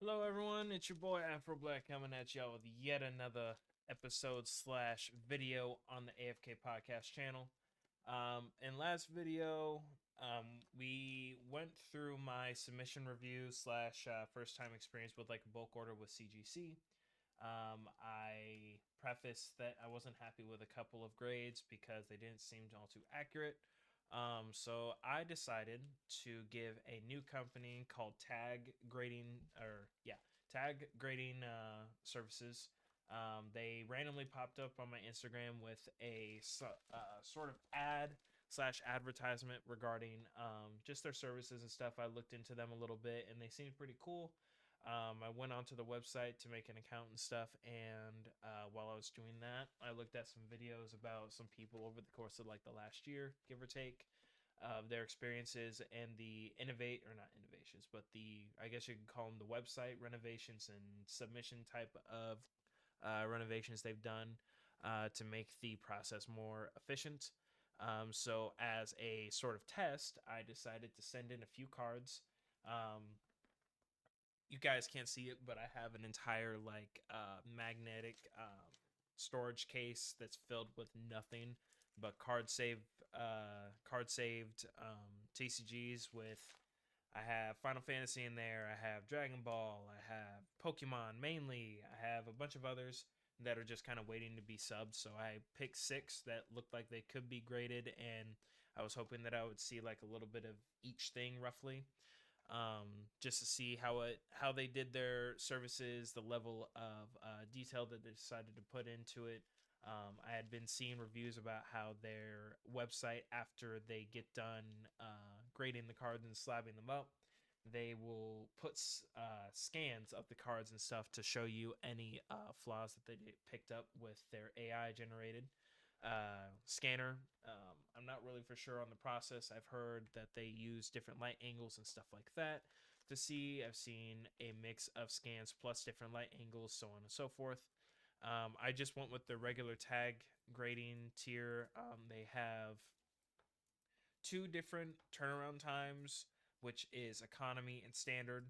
Hello, everyone. It's your boy Afro Black coming at y'all with yet another episode slash video on the AFK podcast channel. In last video, we went through my submission review slash first time experience with like a bulk order with CGC. I prefaced that I wasn't happy with a couple of grades because they didn't seem all too accurate. So I decided to give a new company called Tag Grading Services. They randomly popped up on my Instagram with a sort of ad slash advertisement regarding just their services and stuff. I looked into them a little bit and they seemed pretty cool. I went onto the website to make an account and stuff, and while I was doing that, I looked at some videos about some people over the course of like the last year, give or take, of their experiences and the not innovations, but the, I guess you could call them the website renovations and submission type of renovations they've done to make the process more efficient. So as a sort of test, I decided to send in a few cards. You guys can't see it, but I have an entire like magnetic storage case that's filled with nothing but card saved TCGs with. I have Final Fantasy in there. I have Dragon Ball. I have Pokemon mainly. I have a bunch of others that are just kind of waiting to be subbed. So I picked 6 that looked like they could be graded, and I was hoping that I would see like a little bit of each thing roughly, just to see how they did their services, the level of detail that they decided to put into it. I had been seeing reviews about how their website, after they get done grading the cards and slabbing them up, they will put scans of the cards and stuff to show you any flaws that they picked up with their AI generated scanner. I'm not really for sure on the process. I've heard that they use different light angles and stuff like that to see. I've seen a mix of scans plus different light angles, so on and so forth. I just went with the regular tag grading tier. They have 2 different turnaround times, which is economy and standard.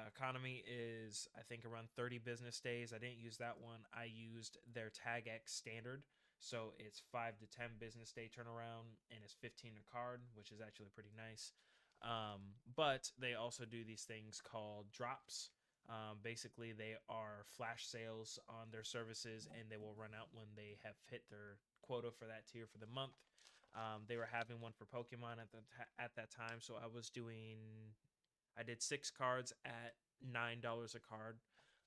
Economy is, I think, around 30 business days. I didn't use that one. I used their Tag X standard. So it's 5 to 10 business day turnaround, and it's 15 a card, which is actually pretty nice. But they also do these things called drops. Basically, they are flash sales on their services, and they will run out when they have hit their quota for that tier for the month. They were having one for Pokemon at that time, so I did 6 cards at $9 a card,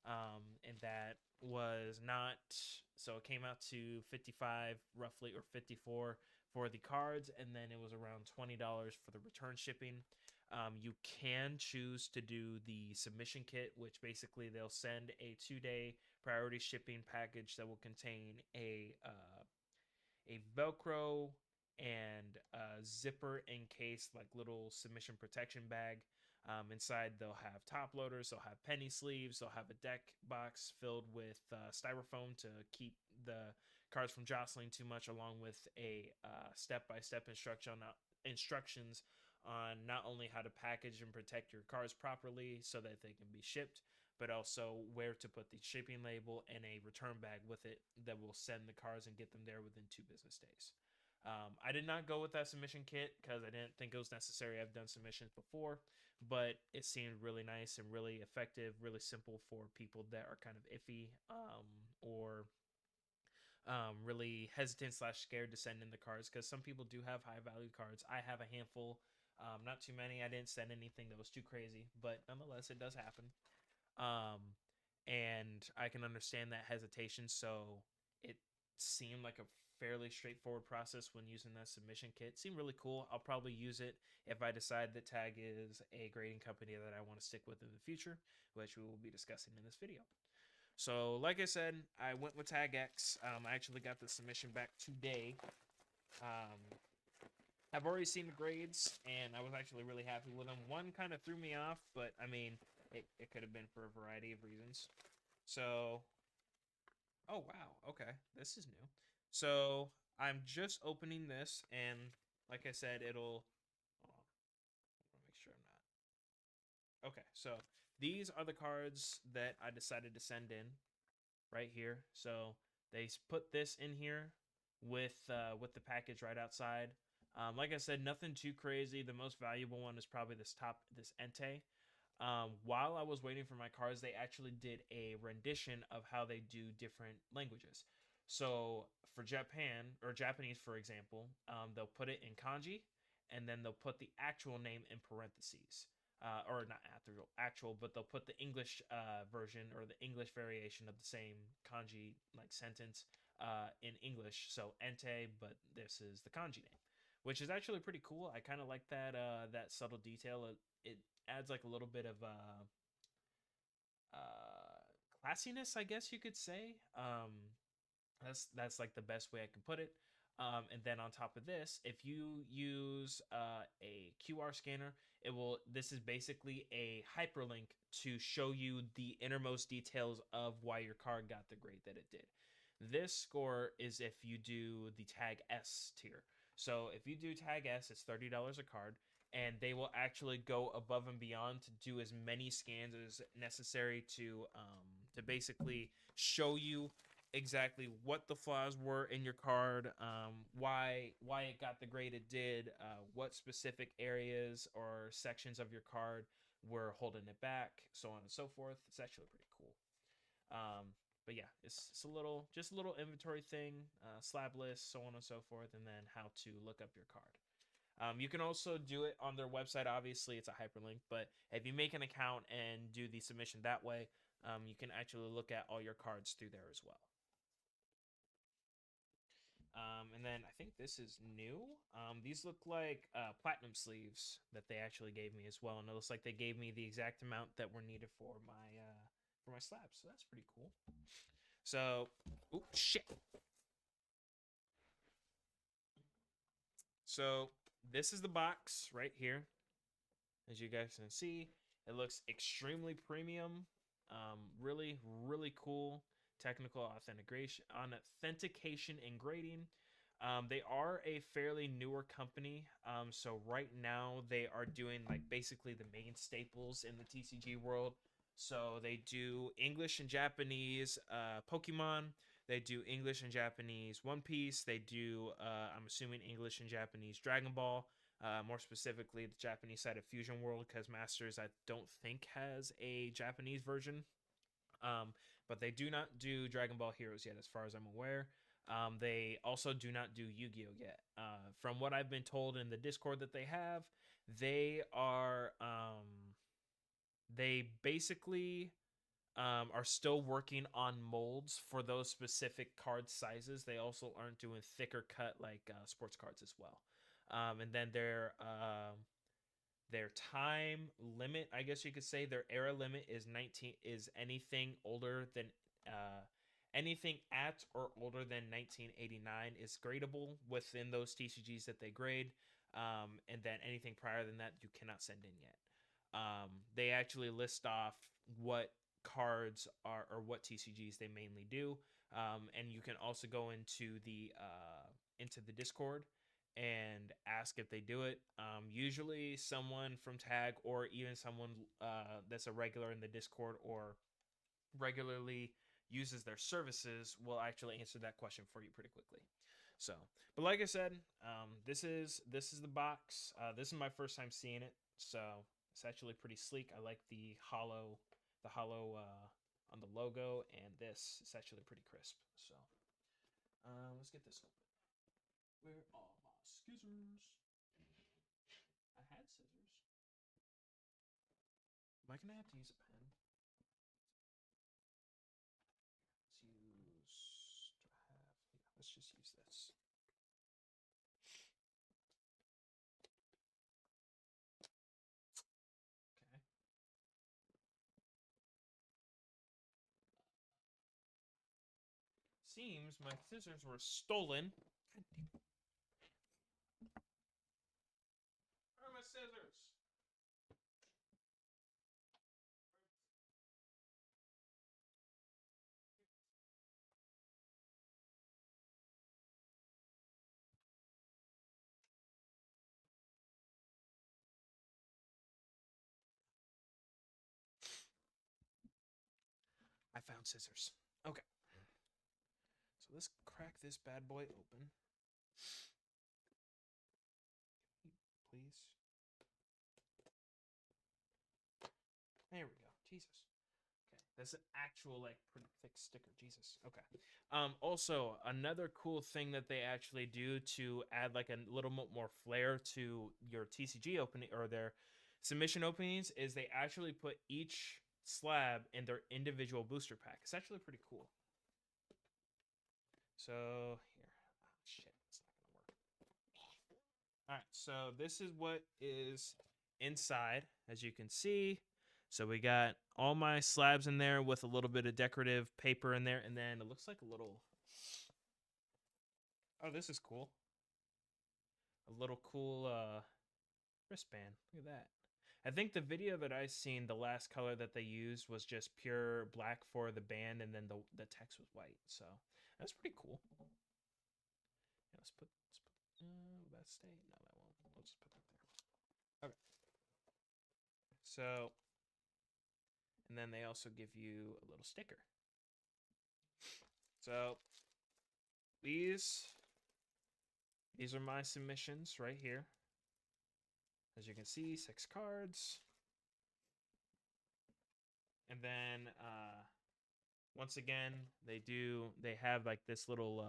and that was not, so it came out to 55 roughly, or 54 for the cards, and then it was around $20 for the return shipping. You can choose to do the submission kit, which basically they'll send a 2-day priority shipping package that will contain a Velcro and a zipper encased like little submission protection bag. Inside they'll have top loaders, they'll have penny sleeves, they'll have a deck box filled with styrofoam to keep the cards from jostling too much, along with a step-by-step instructions on not only how to package and protect your cards properly so that they can be shipped, but also where to put the shipping label and a return bag with it that will send the cards and get them there within 2 business days. I did not go with that submission kit because I didn't think it was necessary. I've done submissions before, but it seemed really nice and really effective, really simple for people that are kind of iffy, or really hesitant slash scared to send in the cards, because some people do have high value cards. I have a handful, not too many. I didn't send anything that was too crazy, but nonetheless, it does happen. And I can understand that hesitation. So it seemed like a fairly straightforward process when using that submission kit. It seemed really cool. I'll probably use it if I decide that Tag is a grading company that I want to stick with in the future, which we will be discussing in this video. So, like I said, I went with Tag X. I actually got the submission back today. I've already seen the grades, and I was actually really happy with them. One kind of threw me off, but I mean, it could have been for a variety of reasons. So, oh wow, okay, this is new. So I'm just opening this, and like I said, it'll. Oh, I want to make sure I'm not. Okay, so these are the cards that I decided to send in right here. So they put this in here with the package right outside. Like I said, nothing too crazy. The most valuable one is probably this Entei. While I was waiting for my cards, they actually did a rendition of how they do different languages. So for Japan or Japanese, for example, they'll put it in kanji, and then they'll put the actual name in parentheses. Or not actual, but they'll put the English version or the English variation of the same kanji like sentence in English. So Entei, but this is the kanji name, which is actually pretty cool. I kind of like that subtle detail. It adds like a little bit of classiness, I guess you could say. That's like the best way I can put it. And then on top of this, if you use a QR scanner, it will. This is basically a hyperlink to show you the innermost details of why your card got the grade that it did. This score is if you do the Tag S tier. So if you do Tag S, it's $30 a card, and they will actually go above and beyond to do as many scans as necessary to basically show you exactly what the flaws were in your card, why it got the grade it did, what specific areas or sections of your card were holding it back, so on and so forth. It's actually pretty cool. But yeah, it's a little inventory thing, slab list, so on and so forth, and then how to look up your card. You can also do it on their website. Obviously, it's a hyperlink, but if you make an account and do the submission that way, you can actually look at all your cards through there as well. And then I think this is new. These look like platinum sleeves that they actually gave me as well, and it looks like they gave me the exact amount that were needed for my slabs. So that's pretty cool. So, oh shit. So this is the box right here. As you guys can see, it looks extremely premium. Really, really cool technical authentication and grading. They are a fairly newer company. So right now they are doing like basically the main staples in the TCG world. So they do English and Japanese Pokemon. They do English and Japanese One Piece. They do, I'm assuming, English and Japanese Dragon Ball. More specifically, the Japanese side of Fusion World, because Masters I don't think has a Japanese version. But they do not do Dragon Ball Heroes yet, as far as I'm aware. They also do not do Yu-Gi-Oh yet. From what I've been told in the Discord that they have, they are they basically are still working on molds for those specific card sizes. They also aren't doing thicker cut like sports cards as well. And then their time limit, I guess you could say, their era limit is 19. Is anything older than anything at or older than 1989 is gradable within those TCGs that they grade. And then anything prior than that you cannot send in yet. They actually list off what cards are or what TCGs they mainly do, and you can also go into the Discord and ask if they do it. Usually, someone from Tag or even someone that's a regular in the Discord or regularly uses their services will actually answer that question for you pretty quickly. So, but like I said, this is the box. This is my first time seeing it, so it's actually pretty sleek. I like the hollow on the logo, and this is actually pretty crisp. So, let's get this open. Where are my scissors? I had scissors. Am I gonna have to use a pen? Let's use. Do I have? Yeah, let's just use this. Okay. Seems my scissors were stolen. Where are my scissors? found scissors. Okay. So let's crack this bad boy open. Please. There we go. Jesus. Okay. That's an actual, like, pretty thick sticker. Jesus. Okay. Also, another cool thing that they actually do to add, like, a little bit more flair to your TCG opening or their submission openings is they actually put each slab in their individual booster pack. It's actually pretty cool. So, here. Oh, shit. It's not going to work. All right. So, this is what is inside, as you can see. So we got all my slabs in there with a little bit of decorative paper in there, and then it looks like a little. Oh, this is cool. A little cool wristband. Look at that. I think the video that I seen, the last color that they used was just pure black for the band, and then the text was white. So that's pretty cool. Yeah, let's put will that stay? No, that won't. We'll just put that there. Okay. So. And then they also give you a little sticker. So these are my submissions right here. As you can see, 6 cards. And then once again, they have like this little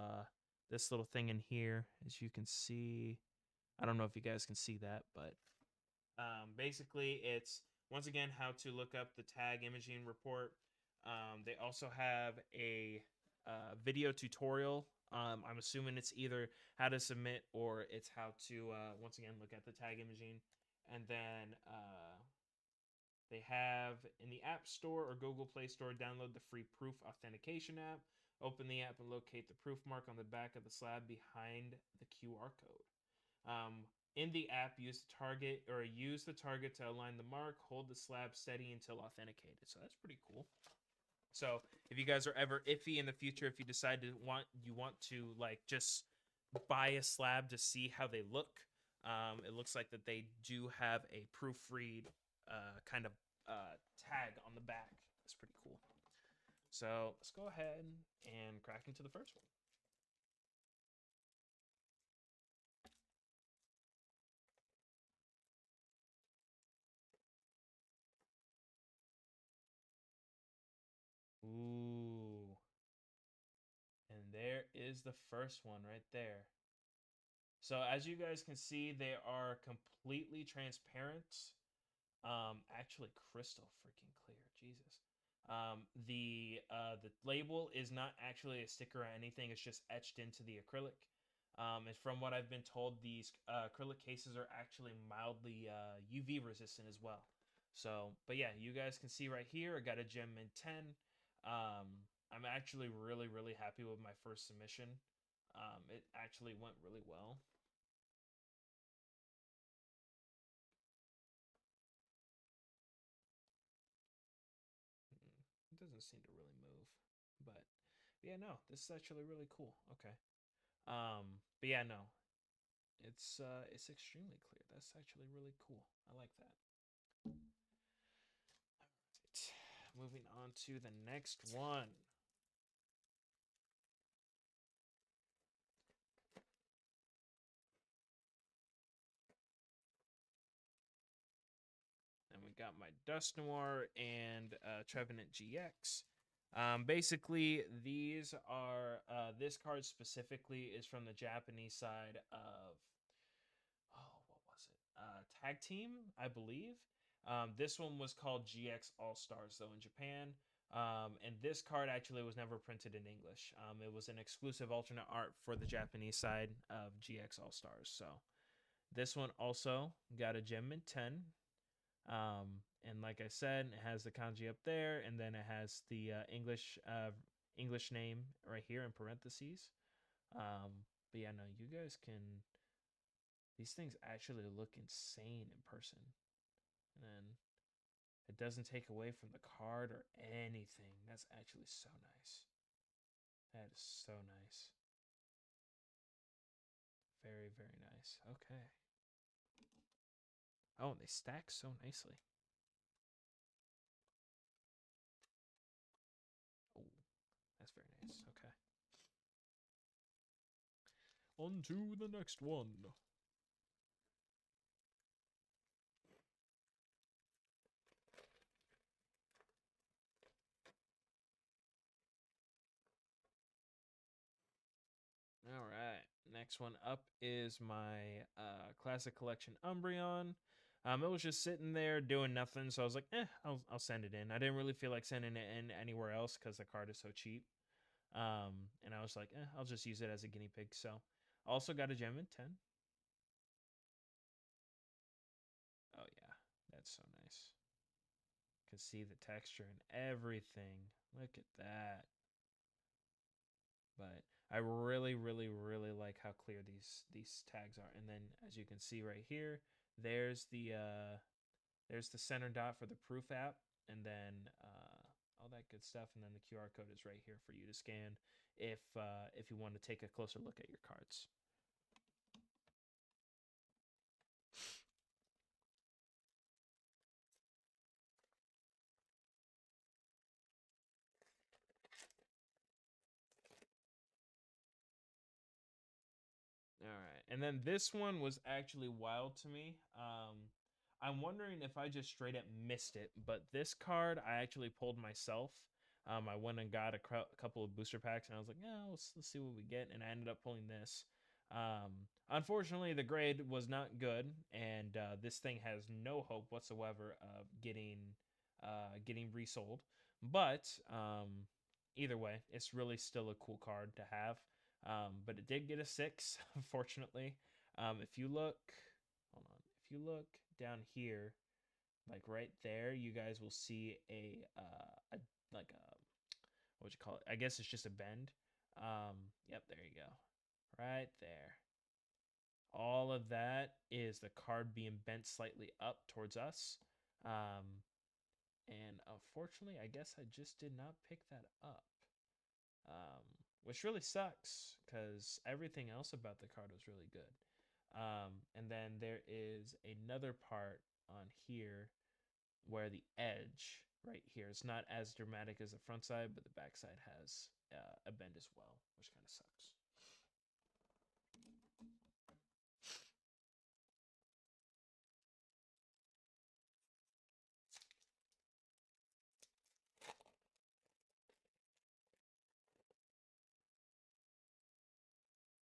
thing in here, as you can see. I don't know if you guys can see that, but basically it's once again how to look up the tag imaging report. They also have a video tutorial. I'm assuming it's either how to submit or it's how to once again look at the tag imaging. And then they have in the App Store or Google Play Store, download the free proof authentication app. Open the app and locate the proof mark on the back of the slab behind the QR code. In the app, use the target to align the mark. Hold the slab steady until authenticated. So that's pretty cool. So if you guys are ever iffy in the future, if you decide to want to like just buy a slab to see how they look, it looks like that they do have a proofread kind of tag on the back. That's pretty cool. So let's go ahead and crack into the first one. Ooh. And there is the first one right there. So as you guys can see, they are completely transparent. Actually crystal freaking clear. Jesus. The label is not actually a sticker or anything. It's just etched into the acrylic. And from what I've been told, these acrylic cases are actually mildly UV resistant as well. So, but yeah, you guys can see right here, I got a gem mint 10. I'm actually really, really happy with my first submission. It actually went really well. It doesn't seem to really move, but yeah, no, this is actually really cool. Okay. But yeah, no, it's extremely clear. That's actually really cool. I like that. All right. Moving on to the next one. And we got my Dust Noir and Trevenant GX. Basically, these are this card specifically is from the Japanese side of what was it? Tag Team, I believe. This one was called GX All Stars though in Japan. And this card actually was never printed in English. It was an exclusive alternate art for the Japanese side of GX All Stars. So this one also got a Gem Mint 10. And like I said, it has the kanji up there, and then it has the English name right here in parentheses. But yeah, no, you guys can. These things actually look insane in person, and it doesn't take away from the card or anything. That's actually so nice. That is so nice. Very, very nice. Okay. Oh, and they stack so nicely. On to the next one. All right. Next one up is my classic collection Umbreon. It was just sitting there doing nothing, so I was like, I'll send it in. I didn't really feel like sending it in anywhere else because the card is so cheap. And I was like, I'll just use it as a guinea pig. So, also got a gem in 10. Oh yeah, that's so nice. Can see the texture and everything. Look at that. But I really, really, really like how clear these tags are. And then, as you can see right here, there's the center dot for the proof app, and then all that good stuff. And then the QR code is right here for you to scan if you want to take a closer look at your cards. All right. And then this one was actually wild to me. I'm wondering if I just straight up missed it, but this card I actually pulled myself. I went and got a couple of booster packs, and I was like, yeah, let's see what we get. And I ended up pulling this. Unfortunately, the grade was not good, and this thing has no hope whatsoever of getting resold. But either way, it's really still a cool card to have. But it did get a 6, unfortunately. If you look, hold on, if you look down here, like right there, you guys will see a like a what would you call it? I guess it's just a bend. Yep, there you go, right there. All of that is the card being bent slightly up towards us. Um, and unfortunately, I guess I just did not pick that up. um, which really sucks because everything else about the card was really good. And then there is another part on here where the edge right here is not as dramatic as the front side, but the back side has a bend as well, which kind of sucks.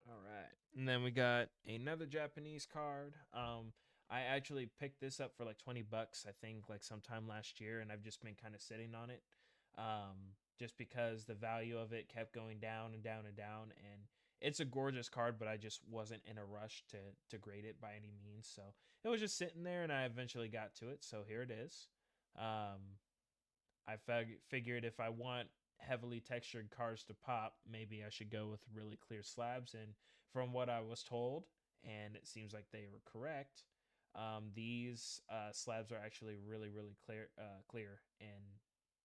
All right. And then we got another Japanese card. I actually picked this up for like 20 bucks, I think, like sometime last year, and I've just been kind of sitting on it. Just because the value of it kept going down and down and down. And it's a gorgeous card, but I just wasn't in a rush to grade it by any means. So it was just sitting there, and I eventually got to it. So here it is. Um, I figured if I want heavily textured cards to pop, maybe I should go with really clear slabs. And from what I was told, and it seems like they were correct, these slabs are actually really, really clear, and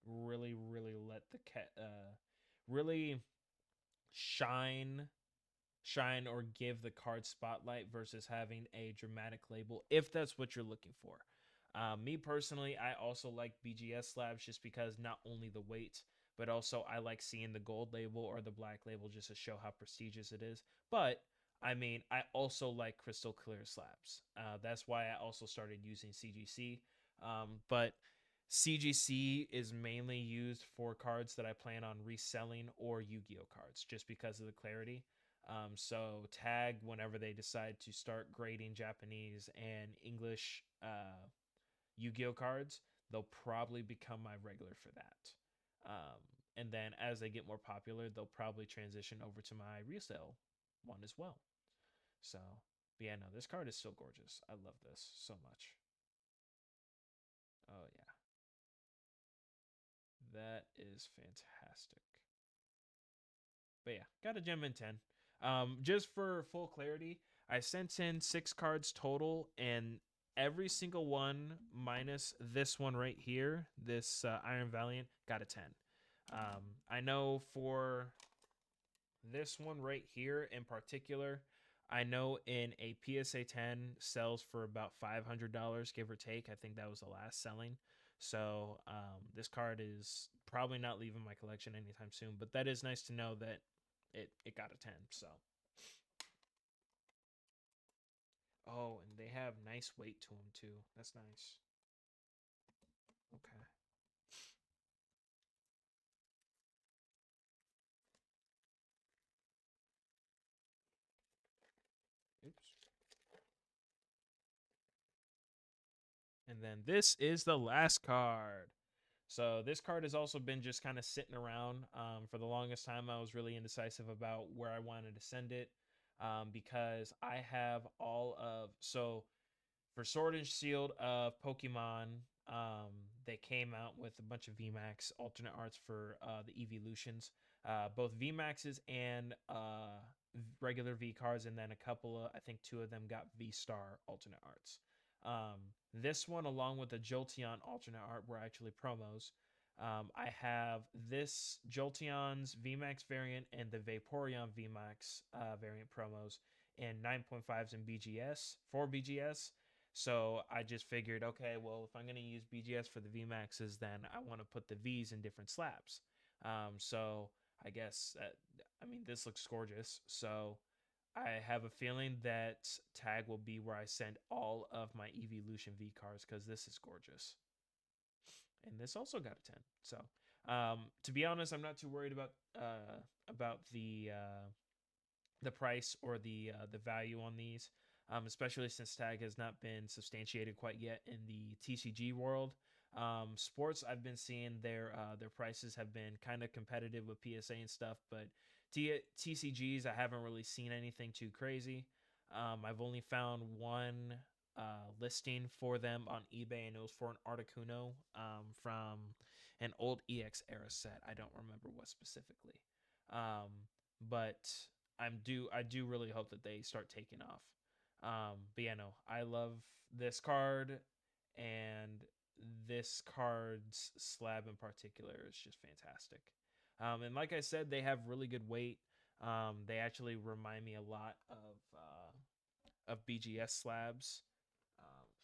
really, really let the really shine or give the card spotlight versus having a dramatic label if that's what you're looking for. Me personally, I also like BGS slabs just because not only the weight, but also I like seeing the gold label or the black label just to show how prestigious it is. But I mean, I also like crystal clear slabs. That's why I also started using CGC. But CGC is mainly used for cards that I plan on reselling or Yu Gi Oh cards just because of the clarity. So Tag, whenever they decide to start grading Japanese and English Yu-Gi-Oh cards, they'll probably become my regular for that. And then as they get more popular, they'll probably transition over to my resale one as well. So, but yeah, no, this card is still gorgeous. I love this so much. Oh yeah, that is fantastic. But yeah, got a gem in 10. Just for full clarity, I sent in 6 cards total, and every single one minus this one right here, this Iron Valiant, got a 10. I know for this one right here in particular, I know in a PSA 10 sells for about $500, give or take. I think that was the last selling. So this card is probably not leaving my collection anytime soon, but that is nice to know that it got a 10. So Oh, and they have nice weight to them too. That's nice. Okay. Oops. And then this is the last card. So this card has also been just kind of sitting around. For the longest time, I was really indecisive about where I wanted to send it, because I have all of for Sword and Shield of Pokemon. They came out with a bunch of VMAX alternate arts for the evolutions, both VMAXs and regular V cards, and then a couple of, I think two of them got V Star alternate arts. This one, along with the Jolteon alternate art, were actually promos. I have this Jolteon's VMAX variant and the Vaporeon VMAX variant promos in 9.5s and BGS for BGS. So I just figured, okay, well, if I'm going to use BGS for the VMAXs, then I want to put the Vs in different slabs. So I guess, I mean, this looks gorgeous. So I have a feeling that tag will be where I send all of my Evolution V cards because this is gorgeous. And this also got a 10. So to be honest, I'm not too worried about the price or the value on these, especially since tag has not been substantiated quite yet in the TCG world. Sports, I've been seeing their prices have been kind of competitive with PSA and stuff, but TCGs I haven't really seen anything too crazy. I've only found one listing for them on eBay, and it was for an Articuno from an old EX era set. I don't remember what specifically, but I do really hope that they start taking off. But yeah, no, I love this card, and this card's slab in particular is just fantastic. And like I said, they have really good weight. They actually remind me a lot of BGS slabs.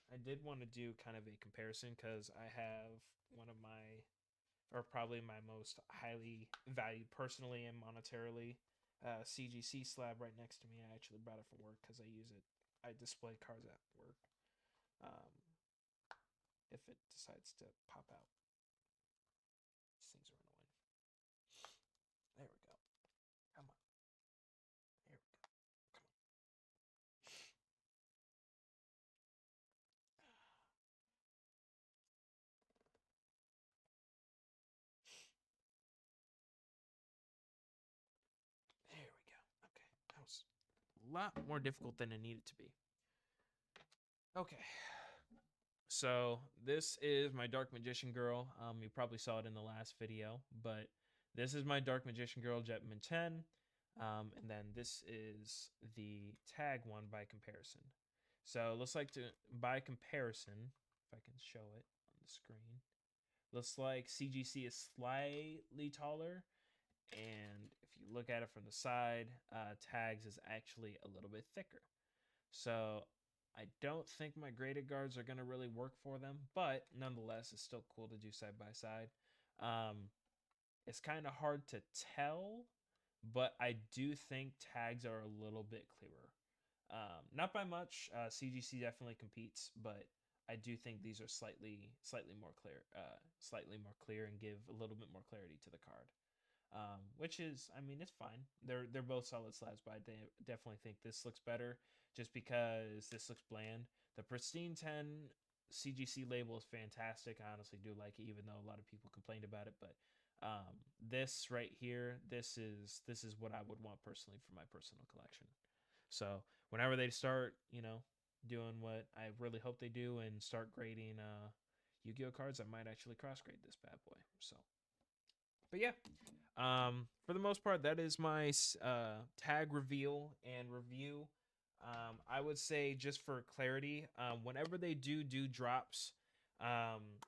I did want to do kind of a comparison because I have one of my, or probably my most highly valued personally and monetarily, CGC slab right next to me. I actually brought it for work because I use it. I display cards at work. Um, if it decides to pop out, these things are annoying. There we go. Come on. Here we go. Come on. There we go. Okay. That was a lot more difficult than it needed to be. Okay. So this is my Dark Magician Girl. You probably saw it in the last video, but this is my Dark Magician Girl Jetman 10. And then this is the tag one by comparison. So it looks like by comparison, if I can show it on the screen, looks like CGC is slightly taller. And if you look at it from the side, tags is actually a little bit thicker. So I don't think my graded guards are going to really work for them, but nonetheless, it's still cool to do side by side. It's kind of hard to tell, but I do think tags are a little bit clearer. Not by much. CGC definitely competes, but I do think these are slightly more clear, and give a little bit more clarity to the card. Which is, I mean, it's fine. They're both solid slabs, but I definitely think this looks better just because this looks bland. The Pristine 10 CGC label is fantastic. I honestly do like it, even though a lot of people complained about it. But this right here, this is what I would want personally for my personal collection. So whenever they start, doing what I really hope they do and start grading Yu-Gi-Oh cards, I might actually cross grade this bad boy. So, but yeah, for the most part, that is my tag reveal and review. I would say, just for clarity, whenever they do drops,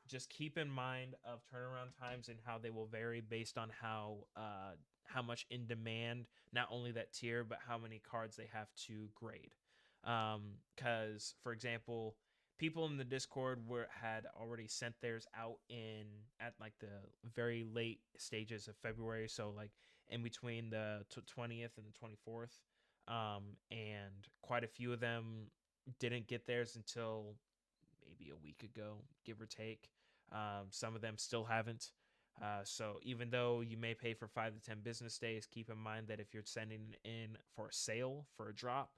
just keep in mind of turnaround times and how they will vary based on how much in demand, not only that tier, but how many cards they have to grade. Because, for example, people in the Discord had already sent theirs out at like the very late stages of February, so like in between the 20th and the 24th, and quite a few of them didn't get theirs until maybe a week ago, give or take. Some of them still haven't. So even though you may pay for 5 to 10 business days, keep in mind that if you're sending in for a sale, for a drop,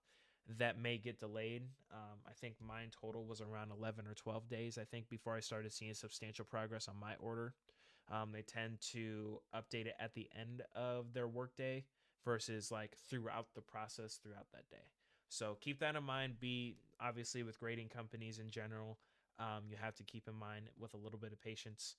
that may get delayed. I think mine total was around 11 or 12 days, I think, before I started seeing substantial progress on my order. They tend to update it at the end of their workday versus like throughout the process throughout that day. So keep that in mind. Be obviously with grading companies in general, you have to keep in mind with a little bit of patience,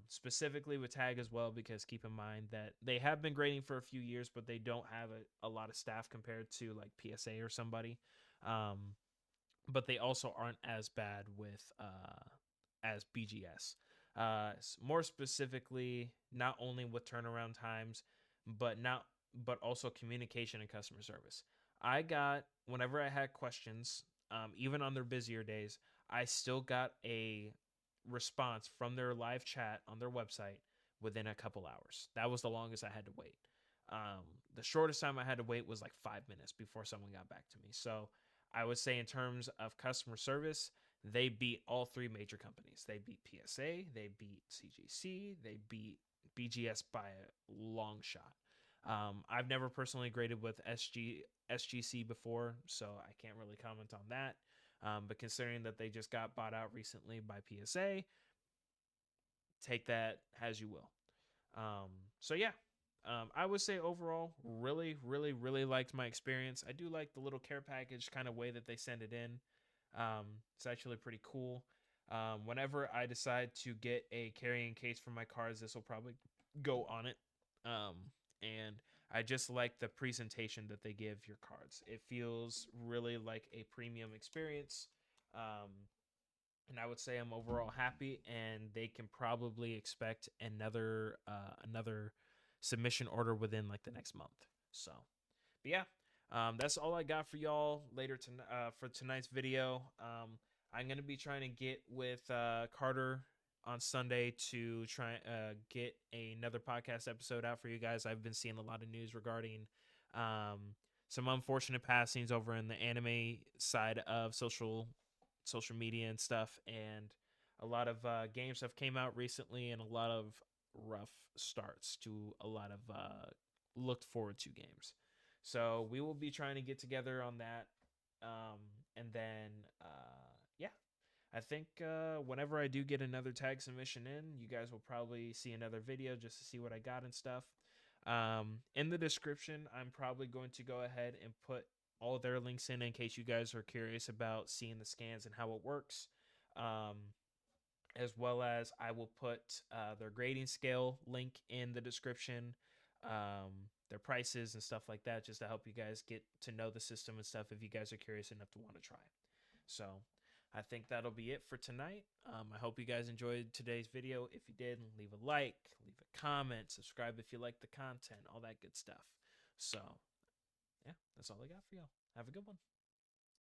specifically with Tag as well, because keep in mind that they have been grading for a few years, but they don't have a lot of staff compared to like PSA or somebody. Um, but they also aren't as bad with as BGS. More specifically, not only with turnaround times, but also communication and customer service. I got whenever I had questions, even on their busier days, I still got a response from their live chat on their website within a couple hours. That was the longest I had to wait. The shortest time I had to wait was like 5 minutes before someone got back to me. So I would say in terms of customer service, they beat all three major companies. They beat PSA, they beat CGC, they beat BGS by a long shot. I've never personally graded with SGC before, so I can't really comment on that. But considering that they just got bought out recently by PSA, take that as you will. So yeah, I would say overall, really, really, really liked my experience. I do like the little care package kind of way that they send it in. It's actually pretty cool. Whenever I decide to get a carrying case for my cards, this will probably go on it. And I just like the presentation that they give your cards. It feels really like a premium experience. Um, and I would say I'm overall happy, and they can probably expect another submission order within like the next month. So, but yeah, that's all I got for y'all later for tonight's video. I'm gonna be trying to get with Carter on Sunday to try get another podcast episode out for you guys. I've been seeing a lot of news regarding some unfortunate passings over in the anime side of social media and stuff, and a lot of game stuff came out recently, and a lot of rough starts to a lot of looked forward to games. So we will be trying to get together on that, and then yeah, I think whenever I do get another tag submission in, you guys will probably see another video just to see what I got and stuff. In the description, I'm probably going to go ahead and put all their links in case you guys are curious about seeing the scans and how it works. Um, as well as I will put their grading scale link in the description, their prices and stuff like that, just to help you guys get to know the system and stuff if you guys are curious enough to want to try. So I think that'll be it for tonight. I hope you guys enjoyed today's video. If you did, leave a like, leave a comment, subscribe if you like the content, all that good stuff. So yeah, that's all I got for y'all. Have a good one.